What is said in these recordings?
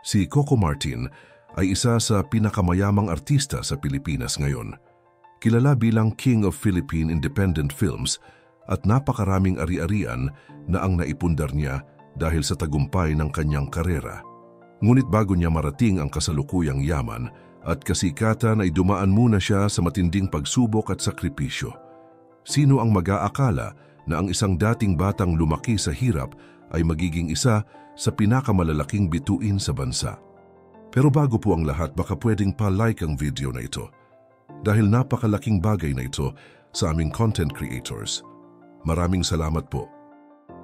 Si Coco Martin ay isa sa pinakamayamang artista sa Pilipinas ngayon. Kilala bilang King of Philippine Independent Films at napakaraming ari-arian na ang naipundar niya dahil sa tagumpay ng kanyang karera. Ngunit bago niya marating ang kasalukuyang yaman at kasikatan ay dumaan muna siya sa matinding pagsubok at sakripisyo. Sino ang mag-aakala na ang isang dating batang lumaki sa hirap ay magiging isa sa pinakamalalaking bituin sa bansa? Pero bago po ang lahat, baka pwedeng pa-like ang video na ito dahil napakalaking bagay na ito sa aming content creators. Maraming salamat po.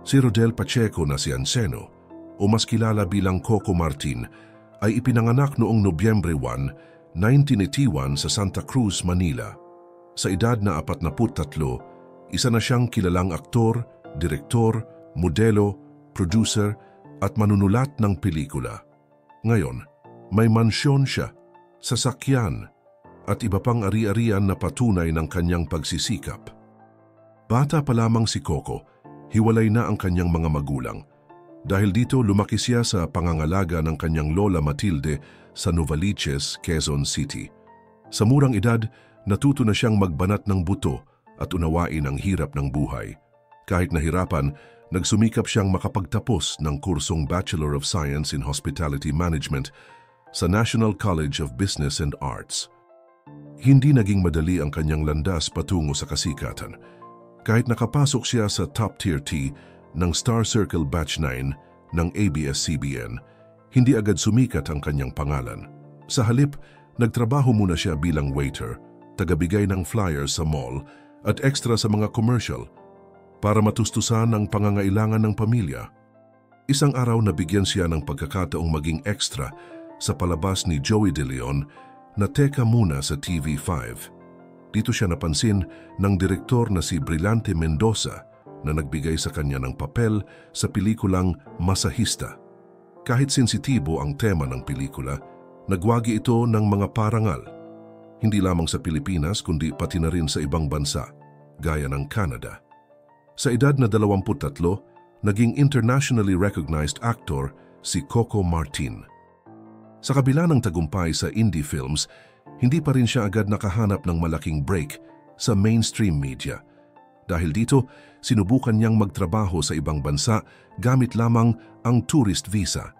Si Rodel Pacheco na si Anceno, o mas kilala bilang Coco Martin, ay ipinanganak noong Nobyembre 1, 1981 sa Santa Cruz, Manila. Sa edad na 43, isa na siyang kilalang aktor, direktor, modelo, producer at manunulat ng pelikula. Ngayon, may mansyon siya, sasakyan at iba pang ari-arian na patunay ng kanyang pagsisikap. Bata pa lamang si Coco, hiwalay na ang kanyang mga magulang. Dahil dito lumaki siya sa pangangalaga ng kanyang lola Matilde sa Novaliches, Quezon City. Sa murang edad, natuto na siyang magbanat ng buto at unawain ang hirap ng buhay. Kahit nahirapan, nagsumikap siyang makapagtapos ng kursong Bachelor of Science in Hospitality Management sa National College of Business and Arts. Hindi naging madali ang kanyang landas patungo sa kasikatan. Kahit nakapasok siya sa Top Tier T ng Star Circle Batch 9 ng ABS-CBN, hindi agad sumikat ang kanyang pangalan. Sa halip, nagtrabaho muna siya bilang waiter, tagabigay ng flyers sa mall at extra sa mga commercial para matustusan ang pangangailangan ng pamilya. Isang araw nabigyan siya ng pagkakataong maging extra sa palabas ni Joey De Leon na Teka Muna sa TV5. Dito siya napansin ng direktor na si Brillante Mendoza na nagbigay sa kanya ng papel sa pelikulang Masahista. Kahit sensitibo ang tema ng pelikula, nagwagi ito ng mga parangal. Hindi lamang sa Pilipinas kundi pati na rin sa ibang bansa, gaya ng Canada. Sa edad na 23, naging internationally recognized actor si Coco Martin. Sa kabila ng tagumpay sa indie films, hindi pa rin siya agad nakahanap ng malaking break sa mainstream media. Dahil dito, sinubukan niyang magtrabaho sa ibang bansa gamit lamang ang tourist visa.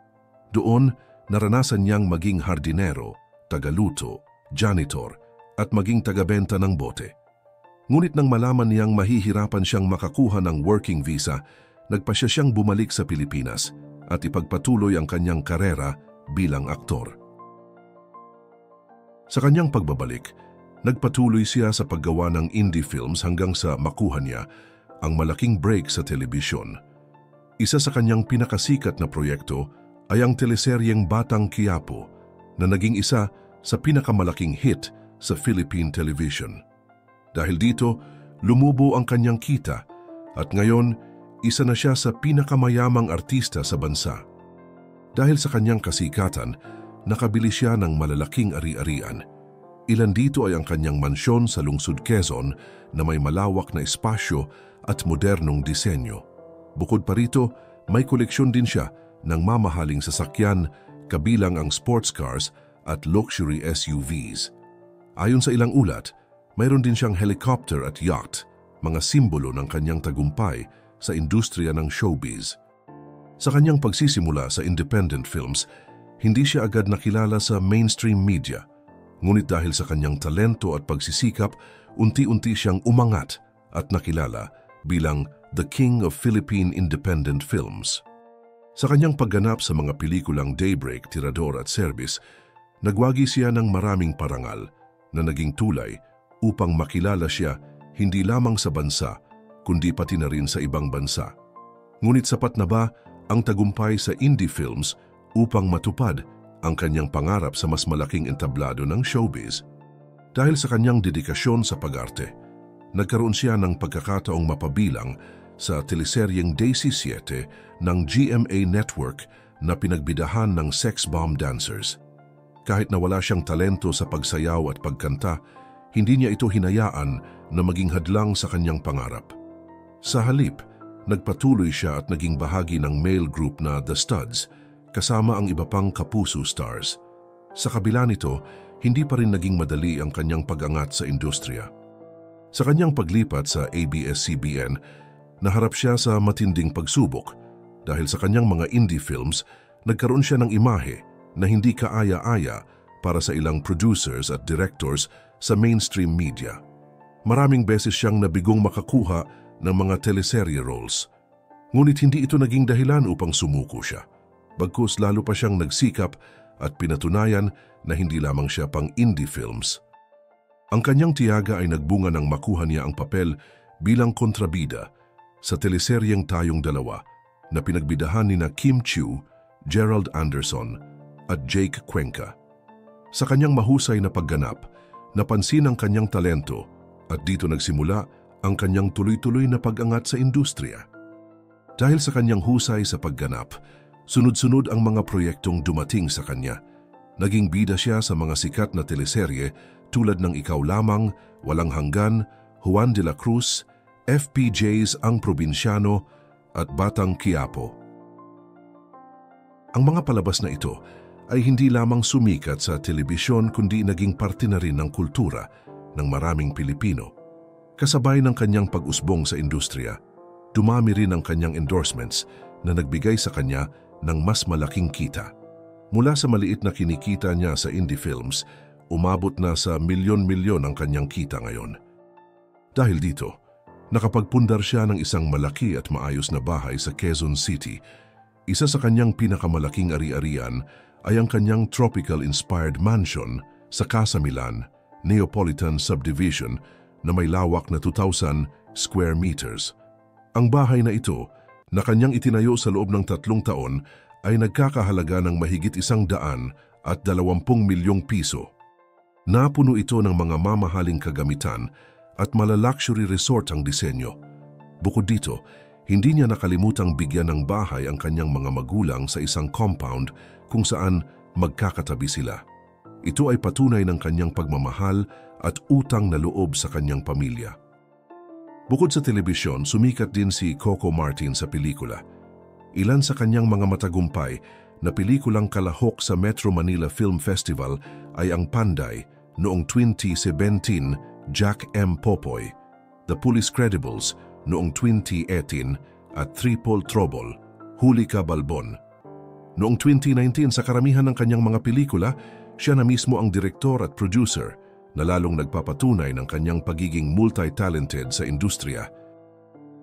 Doon, naranasan niyang maging hardinero, tagaluto, janitor, at maging tagabenta ng bote. Ngunit nang malaman niyang mahihirapan siyang makakuha ng working visa, nagpasya siyang bumalik sa Pilipinas at ipagpatuloy ang kanyang karera bilang aktor. Sa kanyang pagbabalik, nagpatuloy siya sa paggawa ng indie films hanggang sa makuha niya ang malaking break sa telebisyon. Isa sa kanyang pinakasikat na proyekto ay ang teleseryeng Batang Quiapo na naging isa sa pinakamalaking hit sa Philippine television. Dahil dito, lumubo ang kanyang kita at ngayon, isa na siya sa pinakamayamang artista sa bansa. Dahil sa kanyang kasikatan, nakabili siya ng malalaking ari-arian. Ilan dito ay ang kanyang mansyon sa lungsod Quezon na may malawak na espasyo at modernong disenyo. Bukod pa rito, may koleksyon din siya ng mamahaling sasakyan kabilang ang sports cars at luxury SUVs. Ayon sa ilang ulat, mayroon din siyang helicopter at yacht, mga simbolo ng kanyang tagumpay sa industriya ng showbiz. Sa kanyang pagsisimula sa independent films, hindi siya agad nakilala sa mainstream media. Ngunit dahil sa kanyang talento at pagsisikap, unti-unti siyang umangat at nakilala bilang The King of Philippine Independent Films. Sa kanyang pagganap sa mga pelikulang Daybreak, Tirador at Service, nagwagi siya ng maraming parangal na naging tulay upang makilala siya hindi lamang sa bansa, kundi pati na rin sa ibang bansa. Ngunit sapat na ba ang tagumpay sa indie films upang matupad ang kanyang pangarap sa mas malaking entablado ng showbiz? Dahil sa kanyang dedikasyon sa pag-arte, nagkaroon siya ng pagkakataong mapabilang sa teleseryeng Daisy 7 ng GMA Network na pinagbidahan ng sex bomb dancers. Kahit na wala siyang talento sa pagsayaw at pagkanta, hindi niya ito hinayaan na maging hadlang sa kanyang pangarap. Sa halip, nagpatuloy siya at naging bahagi ng male group na The Studs, kasama ang iba pang kapuso stars. Sa kabila nito, hindi pa rin naging madali ang kanyang pag-angat sa industriya. Sa kanyang paglipat sa ABS-CBN, naharap siya sa matinding pagsubok dahil sa kanyang mga indie films, nagkaroon siya ng imahe na hindi kaaya-aya para sa ilang producers at directors sa mainstream media. Maraming beses siyang nabigong makakuha ng mga teleserye roles. Ngunit hindi ito naging dahilan upang sumuko siya. Bagkus lalo pa siyang nagsikap at pinatunayan na hindi lamang siya pang indie films. Ang kanyang tiyaga ay nagbunga nang makuha niya ang papel bilang kontrabida sa teleseryeng Tayong Dalawa na pinagbidahan nina Kim Chiu, Gerald Anderson at Jake Cuenca. Sa kanyang mahusay na pagganap, napansin ang kanyang talento at dito nagsimula ang kanyang tuloy-tuloy na pag-angat sa industriya. Dahil sa kanyang husay sa pagganap, sunod-sunod ang mga proyektong dumating sa kanya. Naging bida siya sa mga sikat na teleserye tulad ng Ikaw Lamang, Walang Hanggan, Juan de la Cruz, FPJ's Ang Probinsyano at Batang Quiapo. Ang mga palabas na ito ay hindi lamang sumikat sa telebisyon kundi naging parte na rin ng kultura ng maraming Pilipino. Kasabay ng kanyang pag-usbong sa industriya, dumami rin ang kanyang endorsements na nagbigay sa kanya ng mas malaking kita. Mula sa maliit na kinikita niya sa indie films, umabot na sa milyon-milyon ang kanyang kita ngayon. Dahil dito, nakapagpundar siya ng isang malaki at maayos na bahay sa Quezon City. Isa sa kanyang pinakamalaking ari-arian ay ang kanyang tropical-inspired mansion sa Casa Milan, Neapolitan Subdivision na may lawak na 2,000 square meters. Ang bahay na ito, na kanyang itinayo sa loob ng 3 taon, ay nagkakahalaga ng mahigit 120 milyong piso. Napuno ito ng mga mamahaling kagamitan at mala-luxury resort ang disenyo. Bukod dito, hindi niya nakalimutang bigyan ng bahay ang kanyang mga magulang sa isang compound kung saan magkakatabi sila. Ito ay patunay ng kanyang pagmamahal at utang na loob sa kanyang pamilya. Bukod sa telebisyon, sumikat din si Coco Martin sa pelikula. Ilan sa kanyang mga matagumpay na pelikulang kalahok sa Metro Manila Film Festival ay ang Panday noong 2017, Jack M. Popoy, The Police Credibles noong 2018 at Triple Trouble, Huli Ka Balbon. Noong 2019 sa karamihan ng kanyang mga pelikula, siya na mismo ang direktor at producer na lalong nagpapatunay ng kanyang pagiging multi-talented sa industriya.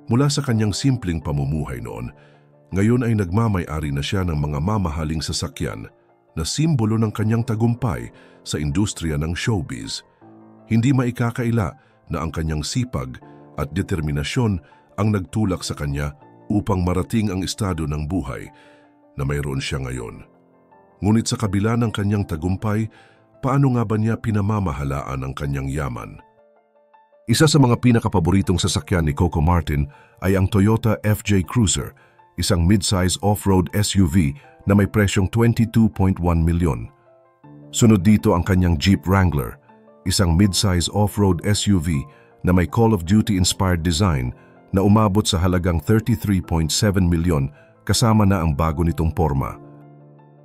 Mula sa kanyang simpleng pamumuhay noon, ngayon ay nagmamay-ari na siya ng mga mamahaling sasakyan na simbolo ng kanyang tagumpay sa industriya ng showbiz. Hindi maikakaila na ang kanyang sipag at determinasyon ang nagtulak sa kanya upang marating ang estado ng buhay na mayroon siya ngayon. Ngunit sa kabila ng kanyang tagumpay, paano nga ba niya pinamamahalaan ang kanyang yaman? Isa sa mga pinakapaboritong sasakyan ni Coco Martin ay ang Toyota FJ Cruiser, isang mid-size off-road SUV na may presyong 22.1 milyon. Sunod dito ang kanyang Jeep Wrangler, isang mid-size off-road SUV na may Call of Duty-inspired design na umabot sa halagang 33.7 milyon kasama na ang bago nitong porma.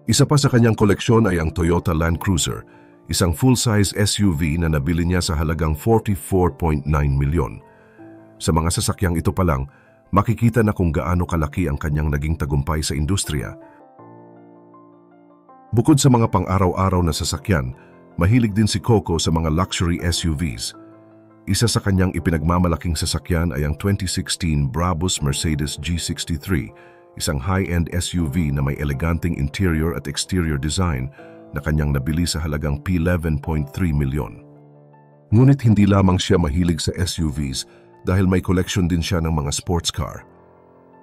Isa pa sa kanyang koleksyon ay ang Toyota Land Cruiser, isang full-size SUV na nabili niya sa halagang 44.9 milyon. Sa mga sasakyang ito pa lang, makikita na kung gaano kalaki ang kanyang naging tagumpay sa industriya. Bukod sa mga pang-araw-araw na sasakyan, mahilig din si Coco sa mga luxury SUVs. Isa sa kanyang ipinagmamalaking sasakyan ay ang 2016 Brabus Mercedes G63, isang high-end SUV na may eleganteng interior at exterior design na kanyang nabili sa halagang P11.3 milyon. Ngunit hindi lamang siya mahilig sa SUVs dahil may collection din siya ng mga sports car.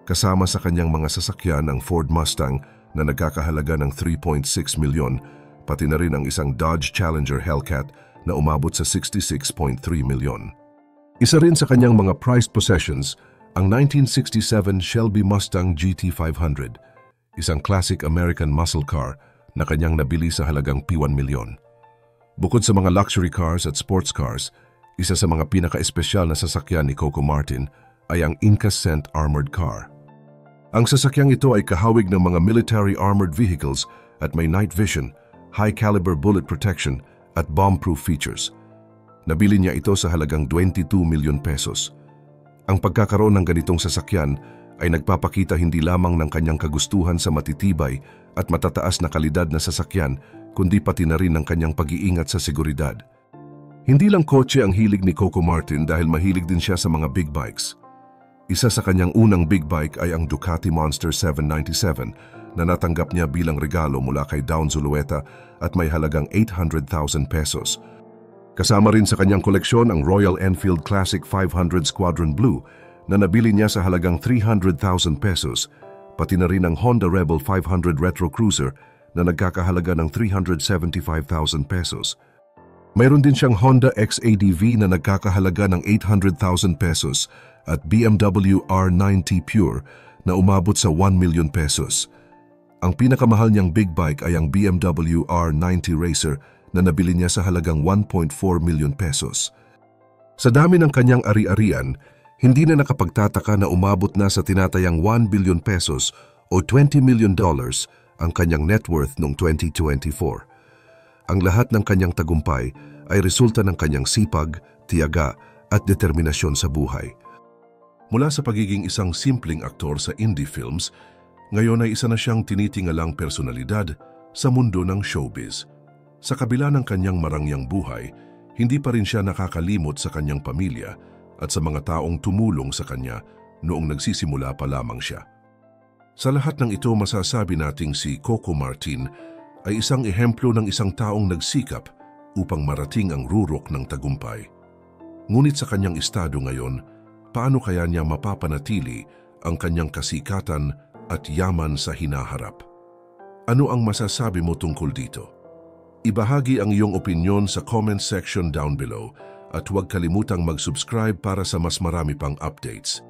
Kasama sa kanyang mga sasakyan ang Ford Mustang na nagkakahalaga ng 3.6 milyon, pati na rin ang isang Dodge Challenger Hellcat na umabot sa 66.3 milyon. Isa rin sa kanyang mga prized possessions, ang 1967 Shelby Mustang GT500, isang classic American muscle car na kanyang nabili sa halagang P1 milyon. Bukod sa mga luxury cars at sports cars, isa sa mga pinaka-espesyal na sasakyan ni Coco Martin ay ang Incascent Armored Car. Ang sasakyang ito ay kahawig ng mga military armored vehicles at may night vision, high-caliber bullet protection at bomb-proof features. Nabili niya ito sa halagang 22 milyon pesos. Ang pagkakaroon ng ganitong sasakyan ay nagpapakita hindi lamang ng kanyang kagustuhan sa matitibay at matataas na kalidad na sasakyan, kundi pati na rin ng kanyang pag-iingat sa seguridad. Hindi lang kotse ang hilig ni Coco Martin dahil mahilig din siya sa mga big bikes. Isa sa kanyang unang big bike ay ang Ducati Monster 797 na natanggap niya bilang regalo mula kay Dawn Zulueta at may halagang 800,000 pesos. Kasama rin sa kanyang koleksyon ang Royal Enfield Classic 500 Squadron Blue na nabili niya sa halagang 300,000 pesos, pati na rin ang Honda Rebel 500 Retro Cruiser na nagkakahalaga ng 375,000 pesos. Mayroon din siyang Honda XADV na nagkakahalaga ng 800,000 pesos at BMW R90 Pure na umabot sa 1 million pesos. Ang pinakamahal niyang big bike ay ang BMW R90 Racer na nabili niya sa halagang 1.4 million pesos. Sa dami ng kanyang ari-arian, hindi na nakapagtataka na umabot na sa tinatayang 1 billion pesos o $20 million ang kanyang net worth noong 2024. Ang lahat ng kanyang tagumpay ay resulta ng kanyang sipag, tiyaga at determinasyon sa buhay. Mula sa pagiging isang simpleng aktor sa indie films, ngayon ay isa na siyang tinitingalang personalidad sa mundo ng showbiz. Sa kabila ng kanyang marangyang buhay, hindi pa rin siya nakakalimot sa kanyang pamilya at sa mga taong tumulong sa kanya noong nagsisimula pa lamang siya. Sa lahat ng ito, masasabi nating si Coco Martin ay isang ehemplo ng isang taong nagsikap upang marating ang rurok ng tagumpay. Ngunit sa kanyang estado ngayon, paano kaya niya mapapanatili ang kanyang kasikatan at yaman sa hinaharap? Ano ang masasabi mo tungkol dito? Ibahagi ang iyong opinyon sa comment section down below at huwag kalimutang mag-subscribe para sa mas marami pang updates.